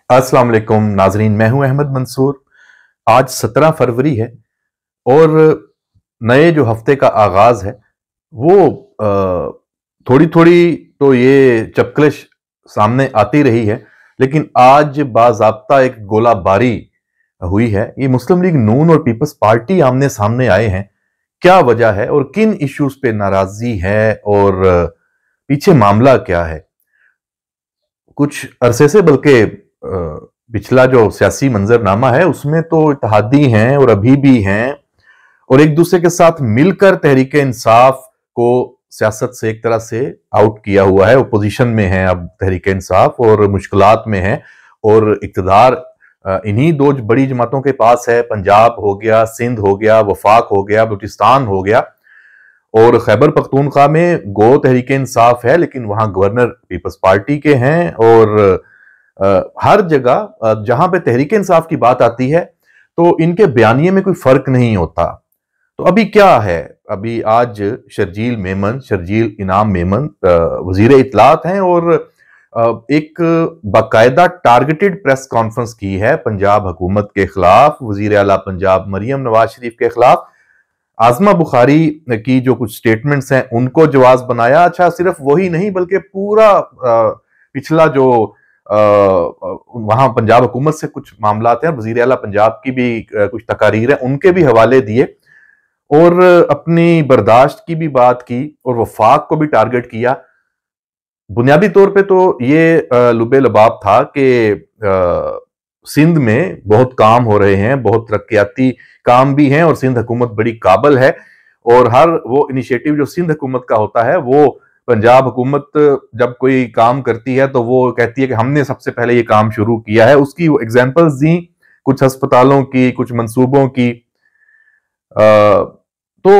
अस्सलाम वालेकुम नाजरीन, मैं हूं अहमद मंसूर। आज 17 फरवरी है और नए जो हफ्ते का आगाज है वो थोड़ी थोड़ी तो ये चपकलिश सामने आती रही है, लेकिन आज बाज़ाब्ता एक गोलाबारी हुई है। ये मुस्लिम लीग नून और पीपल्स पार्टी आमने सामने आए हैं। क्या वजह है और किन इश्यूज पे नाराजगी है और पीछे मामला क्या है? कुछ अरसे से, बल्कि पिछला जो सियासी मंजरनामा है उसमें तो इत्तेहादी हैं और अभी भी हैं और एक दूसरे के साथ मिलकर तहरीक इंसाफ को सियासत से एक तरह से आउट किया हुआ है। ओपोजिशन में है अब तहरीक इंसाफ और मुश्किलात में है और इक्तदार इन्हीं दो बड़ी जमातों के पास है। पंजाब हो गया, सिंध हो गया, वफाक हो गया, बलूचिस्तान हो गया और खैबर पख्तूनख्वा में गो तहरीक इंसाफ है, लेकिन वहां गवर्नर पीपल्स पार्टी के हैं। और हर जगह जहां पे तहरीक इंसाफ की बात आती है तो इनके बयानिए में कोई फर्क नहीं होता। तो अभी क्या है? अभी आज शर्जील इनाम मेमन वजीर इत्तलात हैं और एक बाकायदा टारगेटेड प्रेस कॉन्फ्रेंस की है पंजाब हुकूमत के खिलाफ, वजीर आला पंजाब मरियम नवाज शरीफ के खिलाफ। आजमा बुखारी की जो कुछ स्टेटमेंट्स हैं उनको जवाब बनाया। अच्छा, सिर्फ वही नहीं बल्कि पूरा पिछला जो वहां पंजाब हुकूमत से कुछ मामला हैं, वजीर आला पंजाब की भी कुछ तकारीर है, उनके भी हवाले दिए और अपनी बर्दाश्त की भी बात की और वफाक को भी टारगेट किया। बुनियादी तौर पे तो ये लुबे लबाब था कि सिंध में बहुत काम हो रहे हैं, बहुत तरक्याती काम भी हैं और सिंध हुकूमत बड़ी काबिल है और हर वो इनिशिएटिव जो सिंध हुकूमत का होता है वो पंजाब हुकूमत जब कोई काम करती है तो वो कहती है कि हमने सबसे पहले ये काम शुरू किया है। उसकी वो एग्जांपल्स दी, कुछ अस्पतालों की, कुछ मंसूबों की। तो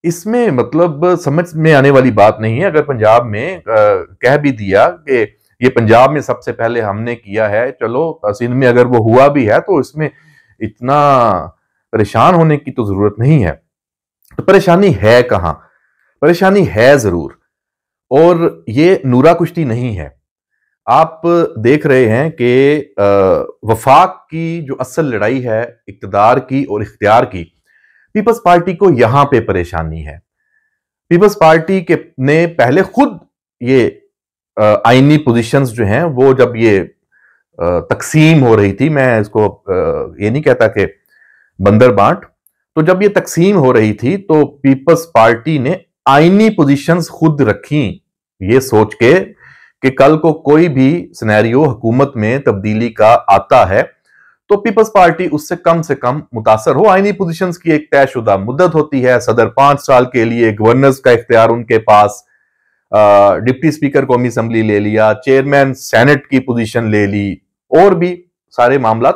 इसमें मतलब समझ में आने वाली बात नहीं है अगर पंजाब में कह भी दिया कि ये पंजाब में सबसे पहले हमने किया है। चलो, सिंध में अगर वो हुआ भी है तो इसमें इतना परेशान होने की तो जरूरत नहीं है। तो परेशानी है कहां? परेशानी है जरूर, और ये नूरा कुश्ती नहीं है। आप देख रहे हैं कि वफाक की जो असल लड़ाई है इक्तदार की और इख्तियार की, पीपल्स पार्टी को यहां पे परेशानी है। पीपल्स पार्टी के ने पहले खुद ये आईनी पोजीशंस जो हैं वो जब ये तकसीम हो रही थी, मैं इसको ये नहीं कहता कि बंदर बांट, तो जब ये तकसीम हो रही थी तो पीपल्स पार्टी ने आईनी पोजीशंस खुद रखी, ये सोच के कि कल को कोई भी सिनेरियो हुकूमत में तब्दीली का आता है तो पीपल्स पार्टी उससे कम मुतासर हो। आईनी पोजीशंस की एक तयशुदा मुद्दत होती है, सदर 5 साल के लिए, गवर्नर्स का इख्तियार उनके पास, डिप्टी स्पीकर कौमी असेंबली ले लिया, चेयरमैन सेनेट की पोजीशन ले ली और भी सारे मामला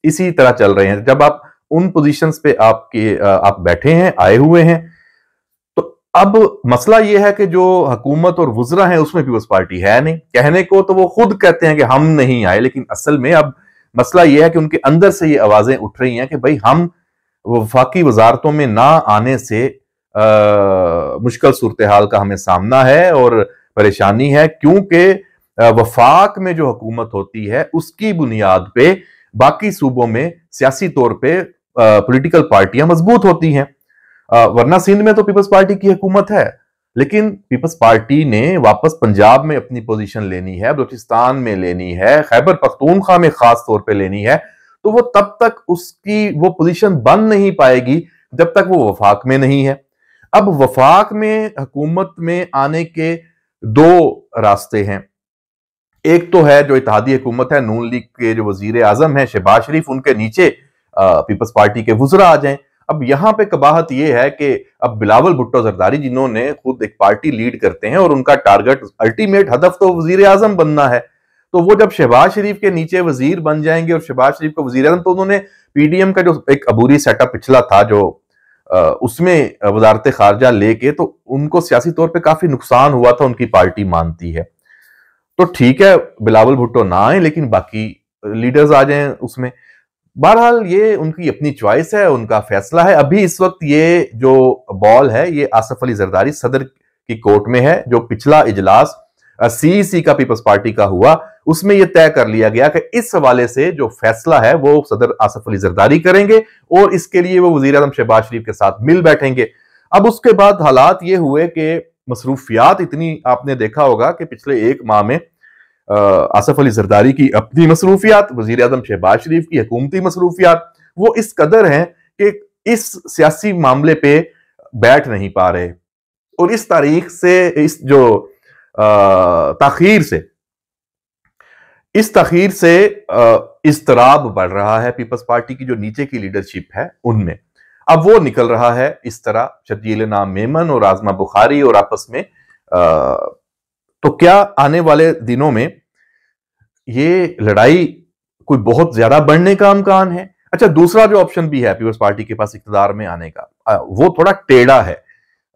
इसी तरह चल रहे हैं। जब आप उन पोजीशंस पे आप बैठे हैं, आए हुए हैं, तो अब मसला यह है कि जो हुकूमत और वुज़रा है उसमें पीपल्स पार्टी है नहीं। कहने को तो वो खुद कहते हैं कि हम नहीं आए, लेकिन असल में अब मसला यह है कि उनके अंदर से ये आवाजें उठ रही हैं कि भाई हम वफाकी वजारतों में ना आने से मुश्किल सूरत हाल का हमें सामना है और परेशानी है, क्योंकि वफाक में जो हुकूमत होती है उसकी बुनियाद पे बाकी सूबों में सियासी तौर पे पॉलिटिकल पार्टियां मजबूत होती हैं। वरना सिंध में तो पीपल्स पार्टी की हुकूमत है, लेकिन पीपल्स पार्टी ने वापस पंजाब में अपनी पोजीशन लेनी है, बलूचिस्तान में लेनी है, खैबर पख्तूनख्वा में खास तौर पे लेनी है, तो वो तब तक उसकी वो पोजीशन बन नहीं पाएगी जब तक वो वफाक में नहीं है। अब वफाक में हुकूमत में आने के दो रास्ते हैं। एक तो है जो इत्तेहादी हुकूमत है, नून लीग के जो वजीर आजम है शहबाज शरीफ, उनके नीचे पीपल्स पार्टी के वुज़रा आ जाएं। अब यहां पे कबाहत यह है कि अब बिलावल भुट्टो जरदारी, जिन्होंने खुद एक पार्टी लीड करते हैं और उनका टारगेट अल्टीमेट हदफ तो वजीर आजम बनना है, तो वो जब शहबाज शरीफ के नीचे वजीर बन जाएंगे और शहबाज शरीफ को वजीर आजम, तो उन्होंने पीडीएम का जो एक अबूरी सेटअप पिछला था जो उसमें वजारत खारजा लेके, तो उनको सियासी तौर पर काफी नुकसान हुआ था, उनकी पार्टी मानती है। तो ठीक है, बिलावल भुट्टो ना आए लेकिन बाकी लीडर्स आ जाएं उसमें। बहरहाल ये उनकी अपनी चॉइस है, उनका फैसला है। अभी इस वक्त ये जो बॉल है ये आसफ अली जरदारी सदर की कोर्ट में है। जो पिछला इजलास सीईसी का पीपल्स पार्टी का हुआ, उसमें यह तय कर लिया गया कि इस हवाले से जो फैसला है वो सदर आसिफ अली जरदारी करेंगे और इसके लिए वो वजीर आजम शहबाज शरीफ के साथ मिल बैठेंगे। अब उसके बाद हालात ये हुए कि मसरूफियात इतनी, आपने देखा होगा कि पिछले एक माह में आसिफ अली जरदारी की अपनी मसरूफियात, वजीर आजम शहबाज शरीफ की हुकूमती मसरूफियात, वो इस कदर हैं कि इस सियासी मामले पे बैठ नहीं पा रहे। और इस तारीख से, इस जो ताखीर से इस्तराब बढ़ रहा है पीपल्स पार्टी की जो नीचे की लीडरशिप है उनमें। अब वो निकल रहा है इस तरह, शर्जील नाम मेमन और आजमा बुखारी और आपस में तो क्या आने वाले दिनों में ये लड़ाई कोई बहुत ज्यादा बढ़ने का इम्कान है? अच्छा, दूसरा जो ऑप्शन भी है पीपल्स पार्टी के पास इख्तिदार में आने का, वो थोड़ा टेढ़ा है,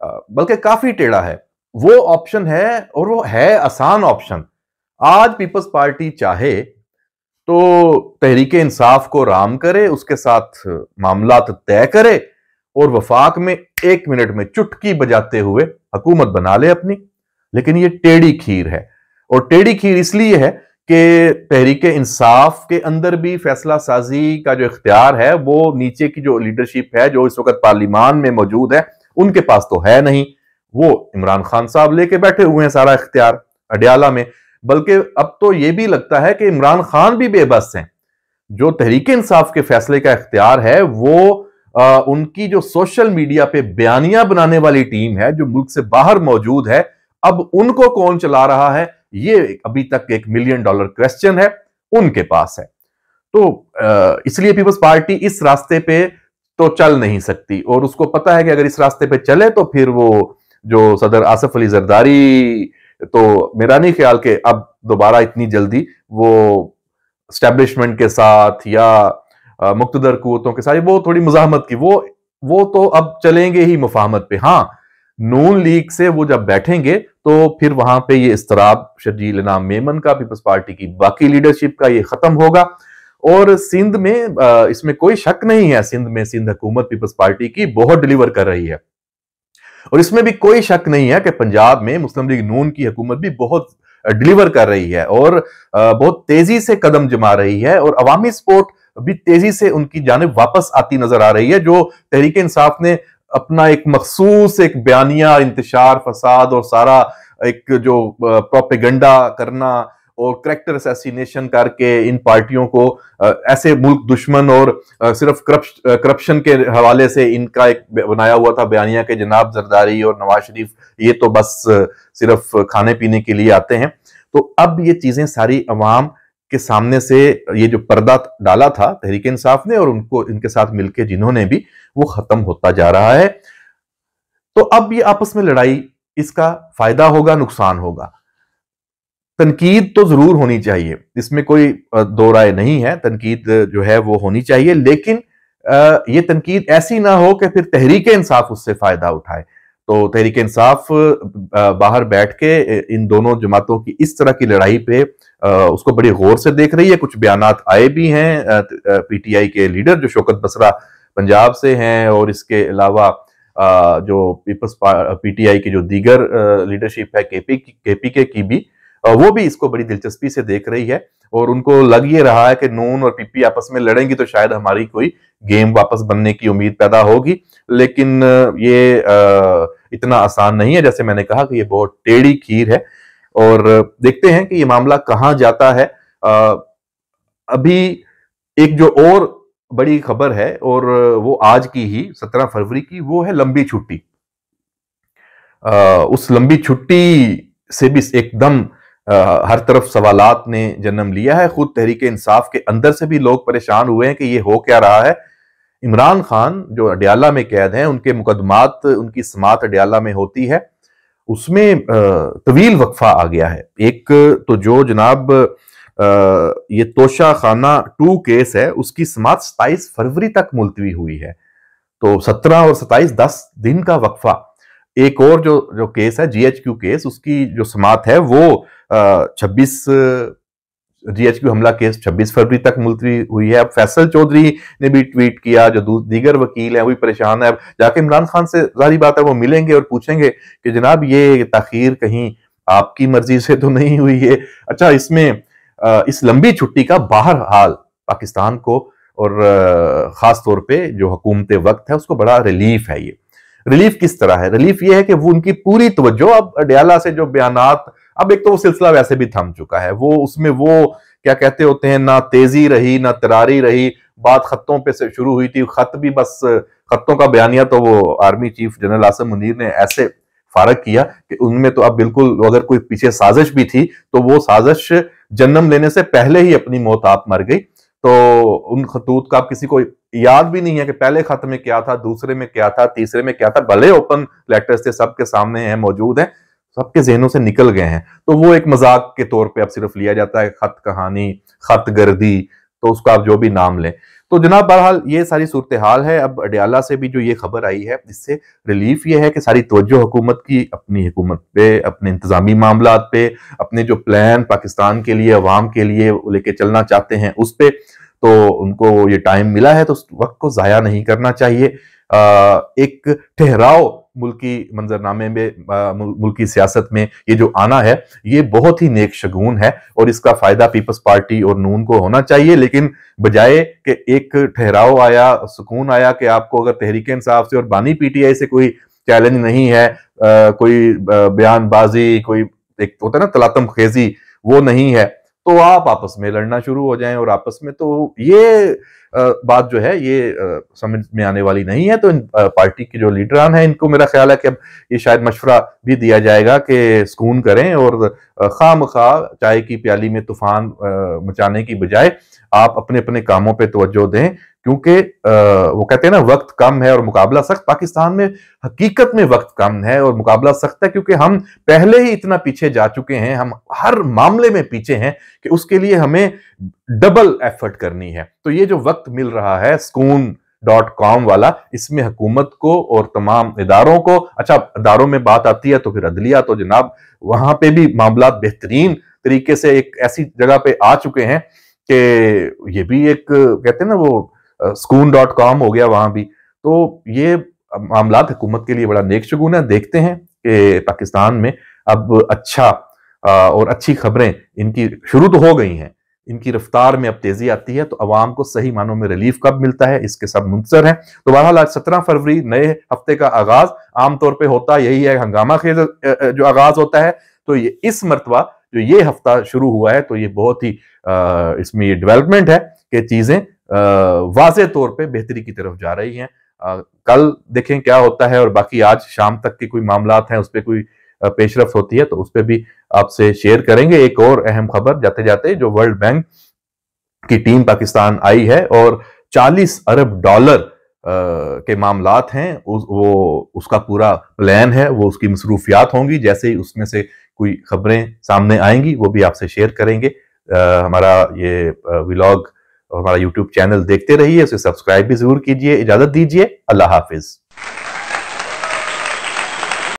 बल्कि काफी टेढ़ा है। वो ऑप्शन है, और वो है आसान ऑप्शन। आज पीपल्स पार्टी चाहे तो तहरीक इंसाफ को राम करे, उसके साथ मामला तय करे और वफाक में 1 मिनट में चुटकी बजाते हुए हुकूमत बना ले अपनी। लेकिन ये टेढ़ी खीर है, और टेढ़ी खीर इसलिए है कि तहरीक इंसाफ के अंदर भी फैसला साजी का जो इख्तियार है वो नीचे की जो लीडरशिप है जो इस वक्त पार्लिमान में मौजूद है उनके पास तो है नहीं। वो इमरान खान साहब लेके बैठे हुए हैं सारा इख्तियार अडयाला में। बल्कि अब तो ये भी लगता है कि इमरान खान भी बेबस हैं। जो तहरीक इंसाफ के फैसले का इख्तियार है वो उनकी जो सोशल मीडिया पे बयानियां बनाने वाली टीम है जो मुल्क से बाहर मौजूद है, अब उनको कौन चला रहा है ये अभी तक $1 मिलियन क्वेश्चन है उनके पास है। तो इसलिए पीपल्स पार्टी इस रास्ते पे तो चल नहीं सकती, और उसको पता है कि अगर इस रास्ते पे चले तो फिर वो जो सदर आसिफ अली जरदारी, तो मेरा नहीं ख्याल कि अब दोबारा इतनी जल्दी वो एस्टेब्लिशमेंट के साथ या मुक्तदर कुव्वतों के साथ, वो थोड़ी मुजाहमत की, वो तो अब चलेंगे ही मुफाहमत पे। हाँ, नून लीग से वो जब बैठेंगे तो फिर वहां पे ये इस्तराब शर्जील नाम मेमन का, पीपल्स पार्टी की बाकी लीडरशिप का, ये खत्म होगा। और सिंध में इसमें कोई शक नहीं है, सिंध हुकूमत पीपल्स पार्टी की बहुत डिलीवर कर रही है, और इसमें भी कोई शक नहीं है कि पंजाब में मुस्लिम लीग नून की हुकूमत भी बहुत डिलीवर कर रही है और बहुत तेजी से कदम जमा रही है, और अवामी सपोर्ट भी तेजी से उनकी जानिब वापस आती नजर आ रही है। जो तहरीक इंसाफ ने अपना एक मखसूस एक बयानिया, इंतशार, फसाद और सारा एक जो प्रोपेगेंडा करना और करैक्टर असैसिनेशन करके इन पार्टियों को ऐसे मुल्क दुश्मन और सिर्फ करप्शन के हवाले से इनका एक बनाया हुआ था बयानिया के जनाब जरदारी और नवाज शरीफ ये तो बस सिर्फ खाने पीने के लिए आते हैं। तो अब ये चीजें सारी अवाम के सामने से ये जो पर्दा डाला था तहरीक इंसाफ ने और उनको इनके साथ मिलकर जिन्होंने भी, वो खत्म होता जा रहा है। तो अब ये आपस में लड़ाई, इसका फायदा होगा नुकसान होगा। तनकीद तो जरूर होनी चाहिए, इसमें कोई दो राय नहीं है, तनकीद जो है वो होनी चाहिए, लेकिन ये तनकीद ऐसी ना हो कि फिर तहरीक इंसाफ उससे फायदा उठाए। तो तहरीक इंसाफ बाहर बैठ के इन दोनों जमातों की इस तरह की लड़ाई पे उसको बड़ी गौर से देख रही है। कुछ बयानात आए भी हैं पीटीआई के लीडर जो शौकत बसरा पंजाब से हैं, और इसके अलावा जो पीपल्स पीटीआई की जो दीगर लीडरशिप है केपीके की भी, वो भी इसको बड़ी दिलचस्पी से देख रही है, और उनको लग ये रहा है कि नून और पीपी आपस में लड़ेंगी तो शायद हमारी कोई गेम वापस बनने की उम्मीद पैदा होगी। लेकिन ये इतना आसान नहीं है, जैसे मैंने कहा कि ये बहुत टेढ़ी खीर है, और देखते हैं कि ये मामला कहां जाता है। अभी एक जो और बड़ी खबर है, और वो आज की ही 17 फरवरी की, वो है लंबी छुट्टी। उस लंबी छुट्टी से भी एकदम हर तरफ सवालात ने जन्म लिया है। खुद तहरीक इंसाफ के अंदर से भी लोग परेशान हुए हैं कि ये हो क्या रहा है। इमरान खान जो अडयाला में कैद हैं, उनके मुकदमात, उनकी समात अडयाला में होती है, उसमें तवील वक्फा आ गया है। एक तो जो जनाब ये तोशा खाना 2 केस है, उसकी समात 27 फरवरी तक मुलतवी हुई है। तो 17 और 27 10 दिन का वक्फा। एक और जो केस है जीएचक्यू केस, उसकी जो समात है वो 26 जीएचक्यू हमला केस 26 फरवरी तक मुलतवी हुई है। अब फैसल चौधरी ने भी ट्वीट किया, जो दीगर वकील हैं वो भी परेशान है। अब जाके इमरान खान से जाहिर बात है वो मिलेंगे और पूछेंगे कि जनाब ये ताखीर कहीं आपकी मर्जी से तो नहीं हुई है। अच्छा, इसमें इस लंबी छुट्टी का बहरहाल पाकिस्तान को और खास तौर पे जो हुकूमत वक्त है उसको बड़ा रिलीफ है। ये रिलीफ किस तरह है? रिलीफ ये है कि वो उनकी पूरी तवज्जो अब अडयाला से जो बयानात, अब एक तो वो सिलसिला वैसे भी थम चुका है, वो उसमें वो क्या कहते होते हैं, ना तेजी रही ना तरारी रही, बात खत्तों पे से शुरू हुई थी, खत भी बस खत्तों का बयानिया तो वो army chief general Asim Munir ने ऐसे फारग किया कि उनमें तो अब बिल्कुल, अगर कोई पीछे साजिश भी थी तो वो साजिश जन्म लेने से पहले ही अपनी मौत आप मर गई। तो उन खतूत का अब किसी को याद भी नहीं है कि पहले खत में क्या था, दूसरे में क्या था, तीसरे में क्या था, भले ओपन लेटर्स थे, सबके सामने हैं, मौजूद हैं, सबके जहनों से निकल गए हैं। तो वो एक मजाक के तौर पे अब सिर्फ लिया जाता है, खत कहानी, खत गर्दी, तो उसका आप जो भी नाम लें। तो जनाब बहरहाल ये सारी सूरत हाल है। अब अडयाला से भी जो ये खबर आई है, इससे रिलीफ ये है कि सारी तवज्जो हुकूमत की अपनी हुकूमत पे, अपने इंतजामी मामलात पे, अपने जो प्लान पाकिस्तान के लिए, अवाम के लिए लेके चलना चाहते हैं उस पे, तो उनको ये टाइम मिला है तो उस वक्त को जाया नहीं करना चाहिए। एक ठहराव मुल्की मंजरनामे में, मुल्की सियासत में ये जो आना है, ये बहुत ही नेक शगुन है और इसका फायदा पीपल्स पार्टी और नून को होना चाहिए। लेकिन बजाय कि एक ठहराव आया, सुकून आया कि आपको अगर तहरीक इंसाफ से और बानी पीटीआई से कोई चैलेंज नहीं है, कोई बयानबाजी, कोई एक होता है ना तलातम खेजी, वो नहीं है, तो आप आपस में लड़ना शुरू हो जाएं और आपस में, तो ये बात जो है ये समझ में आने वाली नहीं है। तो इन पार्टी के जो लीडरान हैं, इनको मेरा ख्याल है कि अब ये शायद मशवरा भी दिया जाएगा कि सुकून करें और खामखा चाय की प्याली में तूफान मचाने की बजाय आप अपने अपने कामों पे तवज्जो दें, क्योंकि वो कहते हैं ना वक्त कम है और मुकाबला सख्त। पाकिस्तान में हकीकत में वक्त कम है और मुकाबला सख्त है, क्योंकि हम पहले ही इतना पीछे जा चुके हैं, हम हर मामले में पीछे हैं कि उसके लिए हमें डबल एफर्ट करनी है। तो ये जो वक्त मिल रहा है Skoon.com वाला, इसमें हुकूमत को और तमाम इदारों को, अच्छा इदारों में बात आती है तो फिर अदलिया, तो जनाब वहां पे भी मामला बेहतरीन तरीके से एक ऐसी जगह पे आ चुके हैं कि ये भी एक कहते हैं ना वो Skoon.com हो गया वहां भी। तो ये मामला हुकूमत के लिए बड़ा नेक शगुन है। देखते हैं कि पाकिस्तान में अब अच्छा और अच्छी खबरें इनकी शुरू तो हो गई हैं, इनकी रफ्तार में अब तेजी आती है, तो अवाम को सही मानों में रिलीफ कब मिलता है, इसके सब मुंतजर हैं। तो बहरहाल आज 17 फरवरी नए हफ्ते का आगाज आमतौर पे होता यही है, हंगामा खेज जो आगाज होता है। तो ये इस मरतबा जो ये हफ्ता शुरू हुआ है, तो ये बहुत ही इसमें ये डेवलपमेंट है कि चीजें वाज़े तौर पे बेहतरी की तरफ जा रही हैं। कल देखें क्या होता है, और बाकी आज शाम तक के कोई मामलात हैं उस पर कोई पेशरफ्त होती है तो उस पर भी आपसे शेयर करेंगे। एक और अहम खबर जाते जाते, जो वर्ल्ड बैंक की टीम पाकिस्तान आई है और 40 अरब डॉलर के मामलात हैं, उसका पूरा प्लान है, वो उसकी मसरूफियात होंगी। जैसे ही उसमें से कोई खबरें सामने आएंगी वो भी आपसे शेयर करेंगे। हमारा ये व्लॉग, हमारा यूट्यूब चैनल देखते रहिए, उसे सब्सक्राइब भी जरूर कीजिए। इजाजत दीजिए, अल्लाह हाफिज।